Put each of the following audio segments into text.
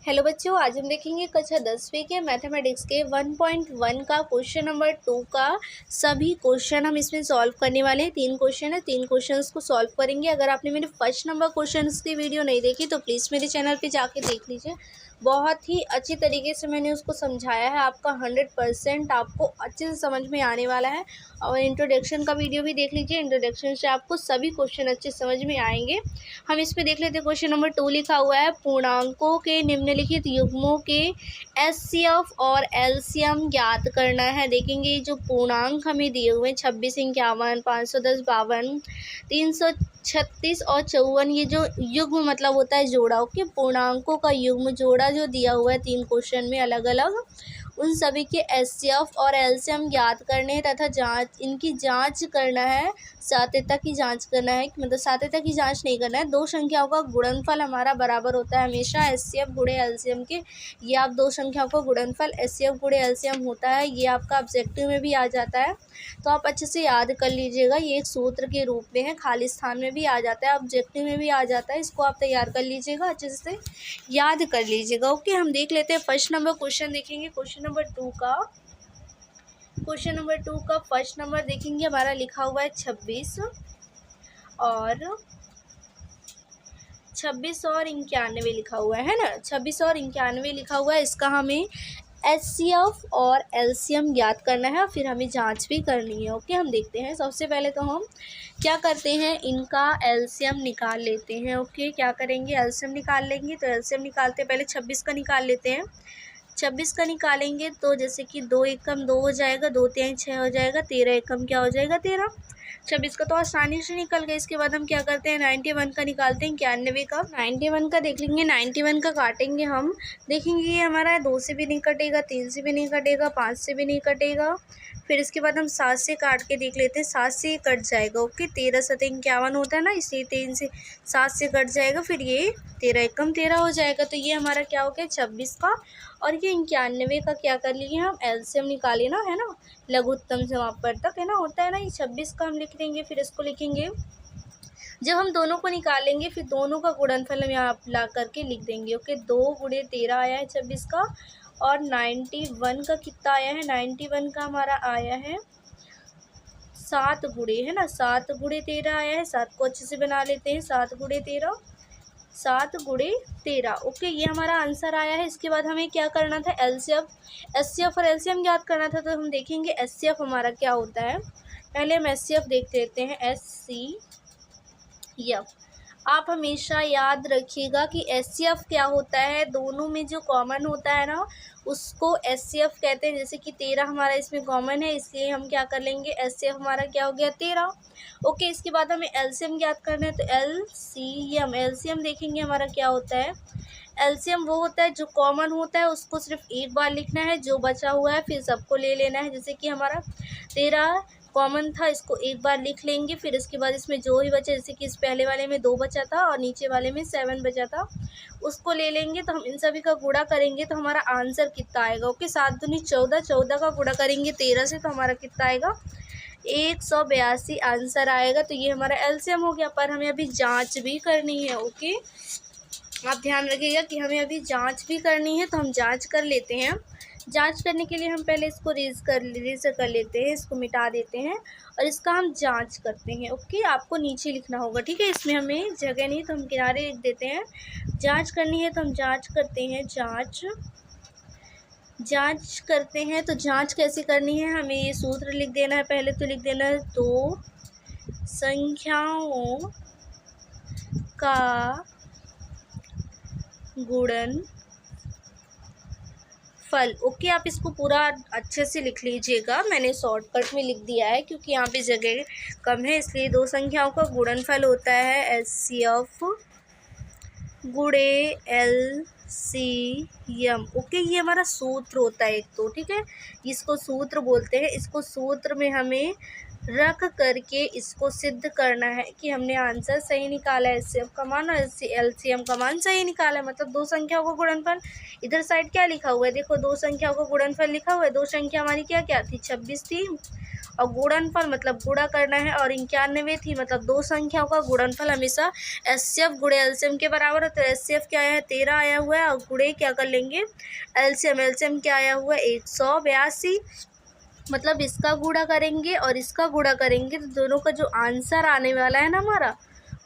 Hello बच्चों, आज हम देखेंगे कक्षा 10वीं के मैथमेटिक्स के 1.1 का क्वेश्चन नंबर 2 का सभी क्वेश्चन हम इसमें सॉल्व करने वाले हैं। 3 क्वेश्चन है, 3 क्वेश्चंस को सॉल्व करेंगे। अगर आपने मेरे फर्स्ट नंबर क्वेश्चंस की वीडियो नहीं देखी तो प्लीज़ मेरे चैनल पे जाके देख लीजिए। बहुत ही अच्छी तरीके से मैंने उसको समझाया है, आपका 100% आपको अच्छे से समझ में आने वाला है। और इंट्रोडक्शन का वीडियो भी देख लीजिए, इंट्रोडक्शन से आपको सभी क्वेश्चन अच्छे समझ में आएंगे। हम इसमें देख लेते हैं। क्वेश्चन नंबर 2 लिखा हुआ है, पूर्णांकों के निम्नलिखित युग्मों के एचसीएफ और एलसीएम ज्ञात करना है। देखेंगे ये जो पूर्णांक हमें दिए हुए हैं 26, 51, 510, 52, 336 और 54, ये जो युग्म मतलब होता है जोड़ा। ओके, पूर्णांकों का युग्म जोड़ा जो दिया हुआ है 3 क्वेश्चन में अलग अलग, उन सभी के एचसीएफ और एलसीएम ज्ञात करने तथा इनकी जांच करना है। सात्यता की जांच करना है, मतलब सात्यता की जांच नहीं करना है। दो संख्याओं का गुणनफल हमारा बराबर होता है हमेशा एचसीएफ गुणे एलसीएम के। ये आप दो संख्याओं का गुणनफल एचसीएफ गुणे एलसीएम होता है, ये आपका ऑब्जेक्टिव में भी आ जाता है, तो आप अच्छे से याद कर लीजिएगा। ये एक सूत्र के रूप में है, खाली स्थान में भी आ जाता है, ऑब्जेक्टिव में भी आ जाता है। इसको आप तैयार कर लीजिएगा, अच्छे से याद कर लीजिएगा। ओके, हम देख लेते हैं फर्स्ट नंबर क्वेश्चन। देखेंगे क्वेश्चन नंबर 2 का। क्वेश्चन नंबर 2 का फर्स्ट नंबर देखेंगे, हमारा लिखा हुआ है 26 और 91 लिखा हुआ है ना। 26 और 91 लिखा हुआ है। इसका हमें एचसीएफ और एलसीएम ज्ञात करना है, फिर हमें जांच भी करनी है। ओके, हम देखते हैं। सबसे पहले तो हम क्या करते हैं, इनका एलसीएम निकाल लेते हैं। ओके, क्या करेंगे, एलसीएम निकाल लेंगे। तो एलसीएम निकालते पहले 26 का निकाल लेते हैं। 26 का निकालेंगे तो जैसे कि 2 एकम 2 हो जाएगा, 2 तिहाई 6 हो जाएगा, 13 एकम क्या हो जाएगा 13। 26 का तो आसानी से निकल गया। इसके बाद हम क्या करते हैं, 91 का निकालते हैं, 91 का। 91 का देख लेंगे, 91 का काटेंगे हम। देखेंगे ये हमारा 2 से भी नहीं कटेगा, 3 से भी नहीं कटेगा, 5 से भी नहीं कटेगा। फिर इसके बाद हम 7 से काट के देख लेते हैं, 7 से ये कट जाएगा। ओके, 13 7 51 होता है ना, इसलिए 3 से 7 से कट जाएगा, फिर ये 13 एकम 13 हो जाएगा। तो ये हमारा क्या हो गया 26 का। और ये 91 का क्या कर लिए हम, एलसीएम निकाले ना, है ना, लघुत्तम समापवर्तक है ना, होता है ना। ये 26 का हम लिख देंगे, फिर इसको लिखेंगे। जब हम दोनों को निकालेंगे फिर दोनों का गुणनफल हम यहाँ ला करके लिख देंगे। ओके, 2 गुणे 13 आया है 26 का, और 91 का कितना आया है, 91 का हमारा आया है 7 गुणे, है ना, 7 गुणे 13 आया है। 7 को अच्छे से बना लेते हैं, 7 गुणे 13, 7 गुणे 13। ओके, ये हमारा आंसर आया है। इसके बाद हमें क्या करना था, एचसीएफ और एलसीएम ज्ञात करना था। तो हम देखेंगे एचसीएफ हमारा क्या होता है। पहले हम एचसीएफ देख लेते हैं, एचसीएफ। आप हमेशा याद रखिएगा कि एचसीएफ क्या होता है, दोनों में जो कॉमन होता है ना उसको एचसीएफ कहते हैं। जैसे कि 13 हमारा इसमें कॉमन है, इसलिए हम क्या कर लेंगे, एचसीएफ हमारा क्या हो गया 13। ओके, इसके बाद हमें एलसीएम ज्ञात करना है। तो एलसीएम, एलसीएम देखेंगे हमारा क्या होता है। एलसीएम वो होता है जो कॉमन होता है, उसको सिर्फ एक बार लिखना है, जो बचा हुआ है फिर सबको ले लेना है। जैसे कि हमारा 13 कॉमन था, इसको एक बार लिख लेंगे। फिर इसके बाद इसमें जो ही बचा, जैसे कि इस पहले वाले में 2 बचा था और नीचे वाले में 7 बचा था, उसको ले लेंगे। तो हम इन सभी का गुणा करेंगे तो हमारा आंसर कितना आएगा। ओके, 7 दूनी 14, 14 का गुणा करेंगे 13 से, तो हमारा कितना आएगा 182 आंसर आएगा। तो ये हमारा एलसीएम हो गया, पर हमें अभी जांच भी करनी है। ओके, आप ध्यान रखिएगा कि हमें अभी जांच भी करनी है, तो हम जांच कर लेते हैं। जांच करने के लिए हम पहले इसको रेज कर लेते हैं, इसको मिटा देते हैं और इसका हम जांच करते हैं। ओके, आपको नीचे लिखना होगा, ठीक है, इसमें हमें जगह नहीं तो हम किनारे लिख देते हैं। जांच करनी है तो हम जांच करते हैं, जांच करते हैं। तो जांच कैसे करनी है, हमें ये सूत्र लिख देना है। पहले तो लिख देना है, दो संख्याओं का गुणनफल। ओके, आप इसको पूरा अच्छे से लिख लीजिएगा। मैंने शॉर्टकट में लिख दिया है क्योंकि यहाँ पे जगह कम है, इसलिए दो संख्याओं का गुणनफल होता है एचसीएफ गुणे एलसीएम। ओके, ये हमारा सूत्र होता है एक तो, ठीक है, इसको सूत्र बोलते हैं। इसको सूत्र में हमें रख करके इसको सिद्ध करना है कि हमने आंसर सही निकाला है, एचसीएफ का मान और एलसीएम का मान सही निकाला है, मतलब दो संख्याओं का गुणनफल। इधर साइड क्या लिखा हुआ है, देखो, दो संख्याओं का गुणनफल लिखा हुआ है। दो संख्या हमारी क्या क्या थी, 26 थी और गुणनफल मतलब गुणा करना है, और 91 थी मतलब दो संख्याओं का गुणनफल हमेशा एचसीएफ गुणे एलसीएम के बराबर है। तो एचसीएफ क्या आया है 13 आया हुआ है, और गुणे क्या कर लेंगे एलसीएम क्या आया हुआ है 182। मतलब इसका गुणा करेंगे और इसका गुणा करेंगे तो दोनों का जो आंसर आने वाला है ना हमारा,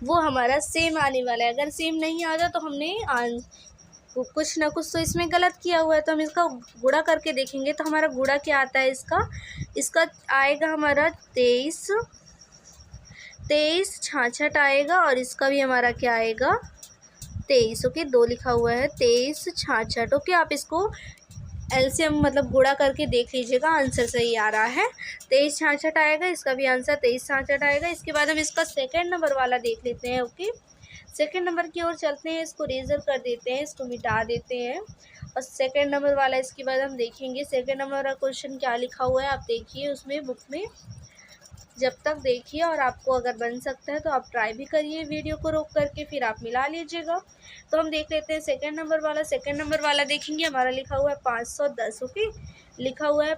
वो हमारा सेम आने वाला है। अगर सेम नहीं आ जाए तो हमने कुछ ना कुछ तो इसमें गलत किया हुआ है। तो हम इसका गुणा करके देखेंगे तो हमारा गुणा क्या आता है इसका आएगा हमारा 23 66 आएगा, और इसका भी हमारा क्या आएगा 23। ओके, 2 लिखा हुआ है 23 66। ओके, आप इसको एलसीएम मतलब गुणा करके देख लीजिएगा, आंसर सही आ रहा है 23 66 आएगा, इसका भी आंसर 23 66 आएगा। इसके बाद हम इसका सेकंड नंबर वाला देख लेते हैं। ओके, सेकंड नंबर की ओर चलते हैं, इसको रेजर कर देते हैं, इसको मिटा देते हैं, और सेकंड नंबर वाला इसके बाद हम देखेंगे। सेकंड नंबर वाला क्वेश्चन क्या लिखा हुआ है आप देखिए उसमें बुक में, जब तक देखिए, और आपको अगर बन सकता है तो आप ट्राई भी करिए वीडियो को रोक करके, फिर आप मिला लीजिएगा। तो हम देख लेते हैं सेकंड नंबर वाला। सेकंड नंबर वाला देखेंगे, हमारा लिखा हुआ है 510। ओके, लिखा हुआ है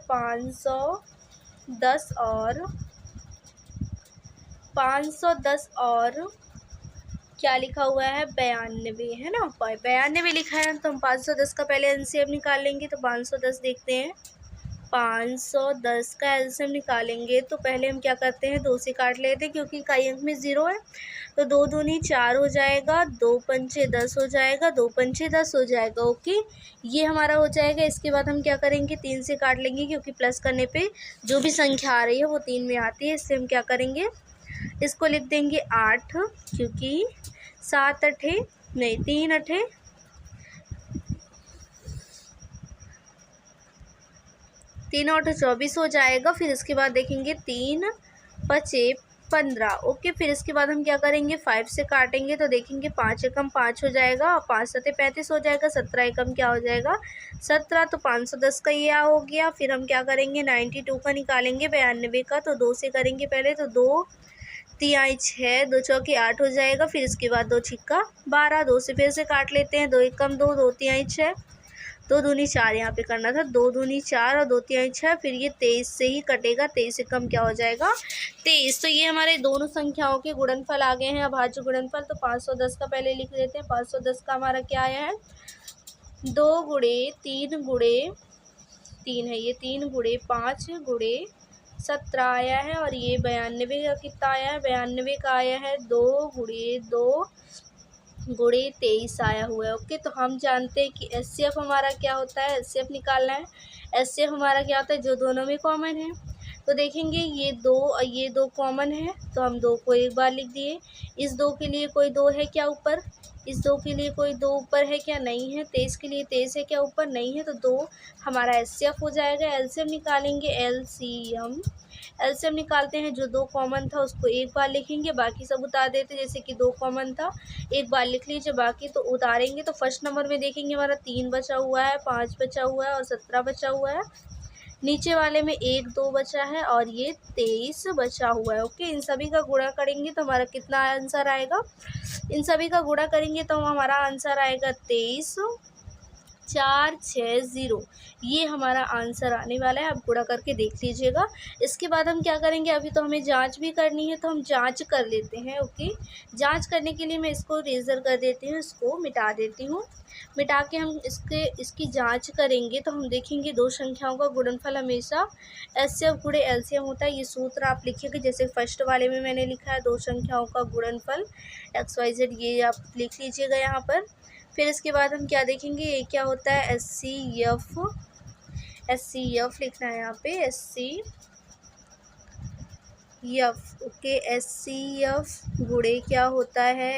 510 और क्या लिखा हुआ है 92, है ना, 92 लिखा है। तो हम 510 का पहले एलसीएम निकाल लेंगे। तो 510 देखते हैं, 510 का एलसीएम निकालेंगे तो पहले हम क्या करते हैं 2 से काट लेते हैं, क्योंकि इकाई अंक में 0 है। तो 2 दूनी 4 हो जाएगा, 2 पंचे 10 हो जाएगा, 2 पंचे 10 हो जाएगा। ओके, ये हमारा हो जाएगा। इसके बाद हम क्या करेंगे 3 से काट लेंगे, क्योंकि प्लस करने पे जो भी संख्या आ रही है वो 3 में आती है। इससे हम क्या करेंगे इसको लिख देंगे 8, क्योंकि 7 अठे नहीं 3 अठे 3 और 24 हो जाएगा। फिर इसके बाद देखेंगे 3 पचे 15। ओके, फिर इसके बाद हम क्या करेंगे 5 से काटेंगे तो देखेंगे 5 एकम 5 हो जाएगा, और 5 सते 35 हो जाएगा, 17 एकम क्या हो जाएगा 17। तो 510 का ये हो गया। फिर हम क्या करेंगे 92 का निकालेंगे 92 का। तो 2 से करेंगे पहले, तो 2 तिहाई 6, 2 चौकी 8 हो जाएगा। फिर इसके बाद 2 छिक्का 12, 2 से फिर से काट लेते हैं, 2 एकम 2, 2 तिहाई 6, 2 दूनी 4 यहाँ पे करना था, 2 दूनी 4 और 2 तिहाई 6। फिर ये 23 से ही कटेगा, 23 से कम क्या हो जाएगा 23। तो ये हमारे दोनों संख्याओं के गुणनफल आ गए हैं, अभाज्य गुणनफल। तो 510 का पहले लिख लेते हैं। 510 का हमारा क्या आया है 2 गुणे 3 गुणे 3 है, ये 3 गुणे 5 गुणे 17 आया है। और ये 92 का कितना आया है 92 का आया है 2 गुणे 2 गुणे 23 आया हुआ है। ओके, तो हम जानते हैं कि एचसीएफ हमारा क्या होता है, एचसीएफ निकालना है। एचसीएफ हमारा क्या होता है जो दोनों में कॉमन है। तो देखेंगे ये 2 और ये 2 कॉमन है, तो हम 2 को एक बार लिख दिए। इस 2 के लिए कोई 2 है क्या ऊपर, इस 2 के लिए कोई 2 ऊपर है क्या, नहीं है। 23 के लिए 23 है क्या ऊपर, नहीं है। तो 2 हमारा एचसीएफ हो जाएगा। एलसीएम निकालेंगे, एलसीएम निकालते हैं। जो 2 कॉमन था उसको एक बार लिखेंगे, बाकी सब उतार देते। जैसे कि 2 कॉमन था एक बार लिख लीजिए, बाकी तो उतारेंगे। तो फर्स्ट नंबर में देखेंगे हमारा 3 बचा हुआ है, 5 बचा हुआ है और 17 बचा हुआ है। नीचे वाले में 1 2 बचा है और ये 23 बचा हुआ है। ओके, इन सभी का गुणा करेंगे तो हमारा कितना आंसर आएगा, इन सभी का गुणा करेंगे तो हमारा आंसर आएगा 23 4 6 0। ये हमारा आंसर आने वाला है, आप गुणा करके देख लीजिएगा। इसके बाद हम क्या करेंगे, अभी तो हमें जांच भी करनी है तो हम जांच कर लेते हैं। ओके, जांच करने के लिए मैं इसको रेजर कर देती हूँ, इसको मिटा देती हूँ। मिटा के हम इसकी जांच करेंगे तो हम देखेंगे दो संख्याओं का गुणनफल हमेशा एचसीएफ गुणे एलसीएम होता है। ये सूत्र आप लिखिएगा, जैसे फर्स्ट वाले में मैंने लिखा है दो संख्याओं का गुणनफल XYZ, ये आप लिख लीजिएगा यहाँ पर। फिर इसके बाद हम क्या देखेंगे, ये क्या होता है एचसीएफ लिखना है यहाँ पे, एचसीएफ। ओके, एचसीएफ गुणे क्या होता है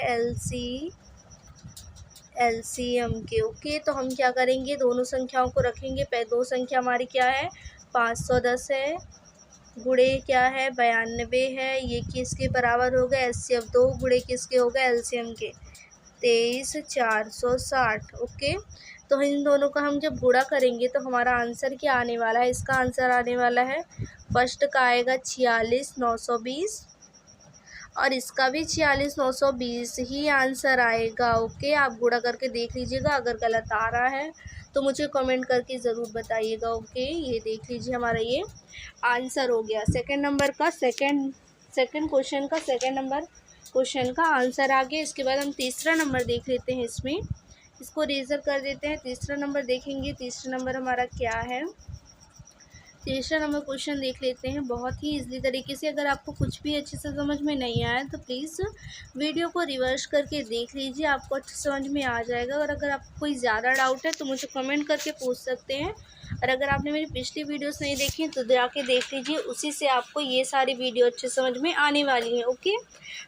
एलसीएम के। ओके, तो हम क्या करेंगे दोनों संख्याओं को रखेंगे। दो संख्या हमारी क्या है 510 है, गुणे क्या है 92 है, ये किसके बराबर होगा एचसीएफ 2 गुणे किसके होगा एलसीएम के 23 460। ओके, तो इन दोनों का हम जब गुणा करेंगे तो हमारा आंसर क्या आने वाला है, इसका आंसर आने वाला है फर्स्ट का आएगा 46 920 और इसका भी 46,920 ही आंसर आएगा। ओके, आप गुणा करके देख लीजिएगा, अगर गलत आ रहा है तो मुझे कमेंट करके ज़रूर बताइएगा। ओके, ये देख लीजिए हमारा ये आंसर हो गया। सेकंड नंबर का सेकंड क्वेश्चन का सेकंड नंबर क्वेश्चन का आंसर आ गया। इसके बाद हम तीसरा नंबर देख लेते हैं। इसमें इसको रेजर कर देते हैं। तीसरा नंबर देखेंगे, तीसरा नंबर हमारा क्या है। तीसरा नंबर क्वेश्चन देख लेते हैं बहुत ही इजली तरीके से। अगर आपको कुछ भी अच्छे से समझ में नहीं आया तो प्लीज़ वीडियो को रिवर्स करके देख लीजिए, आपको अच्छे समझ में आ जाएगा। और अगर आपको कोई ज़्यादा डाउट है तो मुझे कमेंट करके पूछ सकते हैं। और अगर आपने मेरी पिछली वीडियोस नहीं देखी तो जाके देख लीजिए, उसी से आपको ये सारी वीडियो अच्छे समझ में आने वाली है। ओके,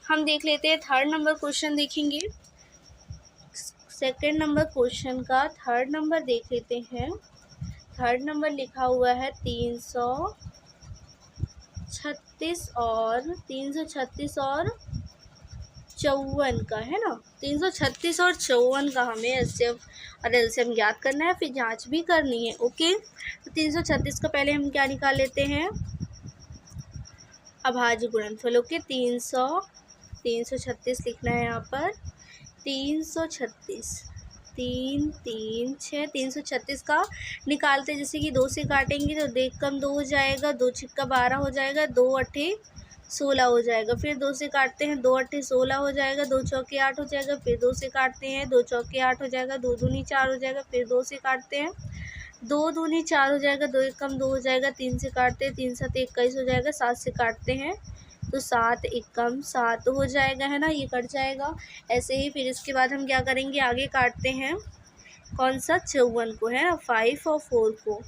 हम देख लेते हैं थर्ड नंबर क्वेश्चन देखेंगे। सेकेंड नंबर क्वेश्चन का थर्ड नंबर देख लेते हैं। थर्ड नंबर लिखा हुआ है 336 और 54 का है ना। 336 और 54 का हमें एचसीएफ और एलसीएम ज्ञात करना है, फिर जांच भी करनी है। ओके, तो 336 का पहले हम क्या निकाल लेते हैं, अभाज्य गुणनफल। ओके, 336 लिखना है यहाँ पर। 336 3 3 6 336 का निकालते जैसे कि 2 से काटेंगे तो देख कम 2 हो जाएगा, 2 छिक्का 12 हो जाएगा, 2 अट्ठे 16 हो जाएगा। फिर 2 से काटते हैं, 2 अट्ठे 16 हो जाएगा, 2 चौके 8 हो जाएगा। फिर 2 से काटते हैं, 2 चौके 8 हो जाएगा, 2 दूनी 4 हो जाएगा। फिर 2 से काटते हैं, 2 दूनी 4 हो जाएगा, 2 एक कम 2 हो जाएगा। 3 से काटते हैं, 3 7 21 हो जाएगा। 7 से काटते हैं तो 7 एक कम 7 हो जाएगा, है ना, ये कट जाएगा। ऐसे ही फिर इसके बाद हम क्या करेंगे, आगे काटते हैं कौन सा, 54 को, है ना, 5 और 4 को।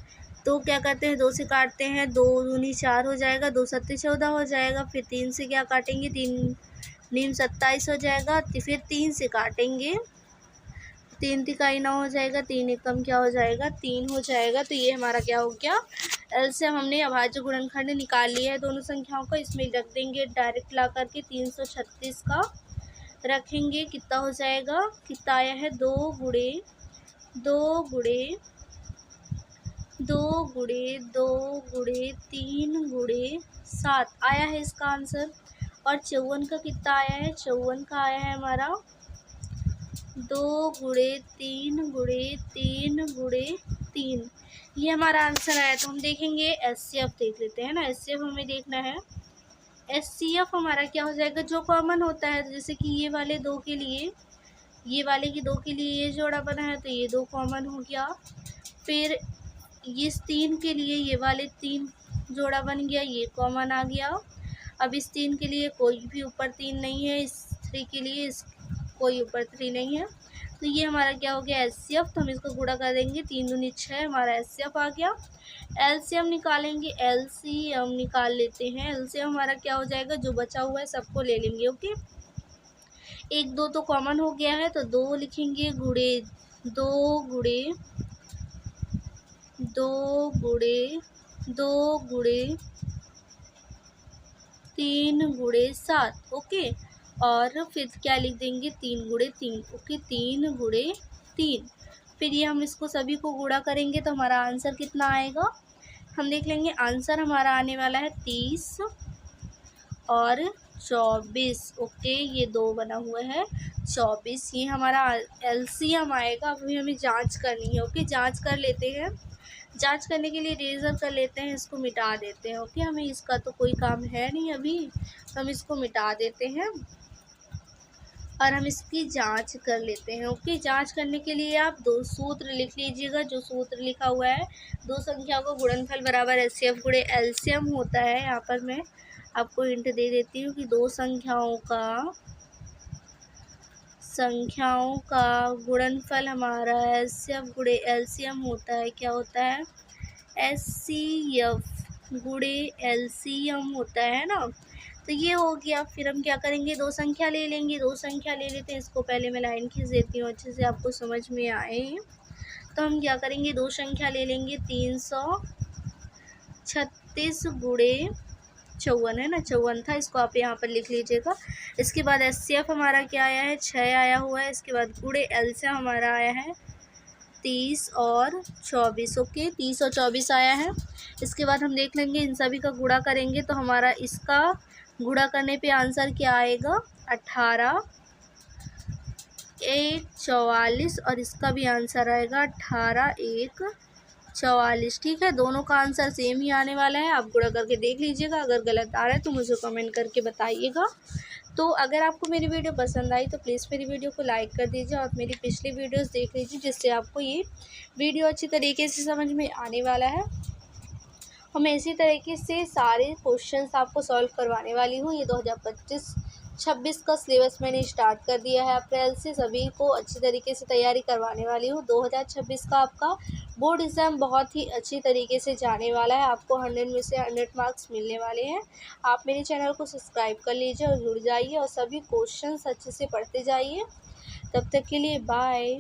तो क्या करते हैं, 2 से काटते हैं, 2 दूनी 4 हो जाएगा, 2 सत्ते 14 हो जाएगा। फिर 3 से क्या काटेंगे, 3 नीम 27 हो जाएगा। फिर 3 से काटेंगे, 3 तिकाई 9 हो जाएगा, 3 एकम क्या हो जाएगा, 3 हो जाएगा। तो ये हमारा क्या हो गया, एलसीएम हमने अभाज्य गुणनखंड निकाल लिया है दोनों संख्याओं का। इसमें रख देंगे डायरेक्ट ला करके 336 का रखेंगे, कितना हो जाएगा, कितना आया है, 2 गुणे 2 गुणे 2 गुणे 2 गुणे 3 गुणे 7 आया है इसका आंसर। और 54 का कितना आया है, 54 का आया है हमारा 2 गुणे 3 गुणे 3 गुणे 3। ये हमारा आंसर आया। तो हम देखेंगे एचसीएफ देख लेते हैं ना। एचसीएफ हमें देखना है, एचसीएफ हमारा क्या हो जाएगा, जो कॉमन होता है। जैसे कि ये वाले दो के लिए, ये वाले की 2 के लिए ये जोड़ा बना है तो ये 2 कॉमन हो गया। फिर इस 3 के लिए ये वाले 3 जोड़ा बन गया, ये कॉमन आ गया। अब इस 3 के लिए कोई भी ऊपर 3 नहीं है, इस 3 के लिए इस कोई ऊपर 3 नहीं है। तो ये हमारा क्या हो गया, एचसीएफ। तो हम इसको गुणा कर देंगे, 3 दूनी 6 हमारा एचसीएफ आ गया। एलसीएम निकालेंगे, एलसीएम निकाल लेते हैं। एलसीएम हमारा क्या हो जाएगा, जो बचा हुआ है सबको ले लेंगे। ओके, 1 2 तो कॉमन हो गया है तो 2 लिखेंगे, गुणे 2 गुणे 2 गुणे 2 गुणे 3 गुणे 7। ओके, और फिर क्या लिख देंगे, 3 गुणे 3। ओके, 3 गुणे 3। फिर ये हम इसको सभी को गुणा करेंगे तो हमारा आंसर कितना आएगा, हम देख लेंगे। आंसर हमारा आने वाला है 30 और 24। ओके, ये 2 बना हुआ है 24, ये हमारा एलसीएम आएगा। अभी हमें जांच करनी है। ओके, जांच कर लेते हैं। जांच करने के लिए रेजर कर लेते हैं, इसको मिटा देते हैं। ओके, हमें इसका तो कोई काम है नहीं अभी, तो हम इसको मिटा देते हैं और हम इसकी जांच कर लेते हैं। ओके, जांच करने के लिए आप 2 सूत्र लिख लीजिएगा। जो सूत्र लिखा हुआ है, 2 संख्याओं का गुणनफल बराबर एचसीएफ गुणे एलसीएम होता है। यहाँ पर मैं आपको हिंट दे देती हूँ कि 2 संख्याओं का गुणनफल हमारा एचसीएफ गुणे एलसीएम होता है। क्या होता है, एचसीएफ गुणे एलसीएम होता है ना। तो ये हो गया। फिर हम क्या करेंगे, 2 संख्या ले लेंगे। 2 संख्या ले लेते हैं, इसको पहले मैं लाइन खींच देती हूँ अच्छे से आपको समझ में आए। तो हम क्या करेंगे, 2 संख्या ले लेंगे, 336 गुणे 54 है ना, 54 था, इसको आप यहाँ पर लिख लीजिएगा। इसके बाद एचसीएफ हमारा क्या आया है, 6 आया हुआ है। इसके बाद गुणे एलसीएम हमारा आया है 30 और 24। ओके, 30 और 24 आया है। इसके बाद हम देख लेंगे, इन सभी का गुणा करेंगे तो हमारा इसका गुणा करने पे आंसर क्या आएगा 18, 8 44 और इसका भी आंसर आएगा 18 1 44। ठीक है, दोनों का आंसर सेम ही आने वाला है। आप गुणा करके देख लीजिएगा, अगर गलत आ रहा है तो मुझे कमेंट करके बताइएगा। तो अगर आपको मेरी वीडियो पसंद आई तो प्लीज़ मेरी वीडियो को लाइक कर दीजिए और मेरी पिछली वीडियोस देख लीजिए, जिससे आपको ये वीडियो अच्छी तरीके से समझ में आने वाला है। और मैं इसी तरीके से सारे क्वेश्चंस आपको सॉल्व करवाने वाली हूँ। ये 2025-26 का सिलेबस मैंने स्टार्ट कर दिया है अप्रैल से। सभी को अच्छी तरीके से तैयारी करवाने वाली हूँ। 2026 का आपका बोर्ड एग्ज़ाम बहुत ही अच्छी तरीके से जाने वाला है। आपको 100 में से 100 मार्क्स मिलने वाले हैं। आप मेरे चैनल को सब्सक्राइब कर लीजिए और जुड़ जाइए और सभी क्वेश्चंस अच्छे से पढ़ते जाइए। तब तक के लिए बाय।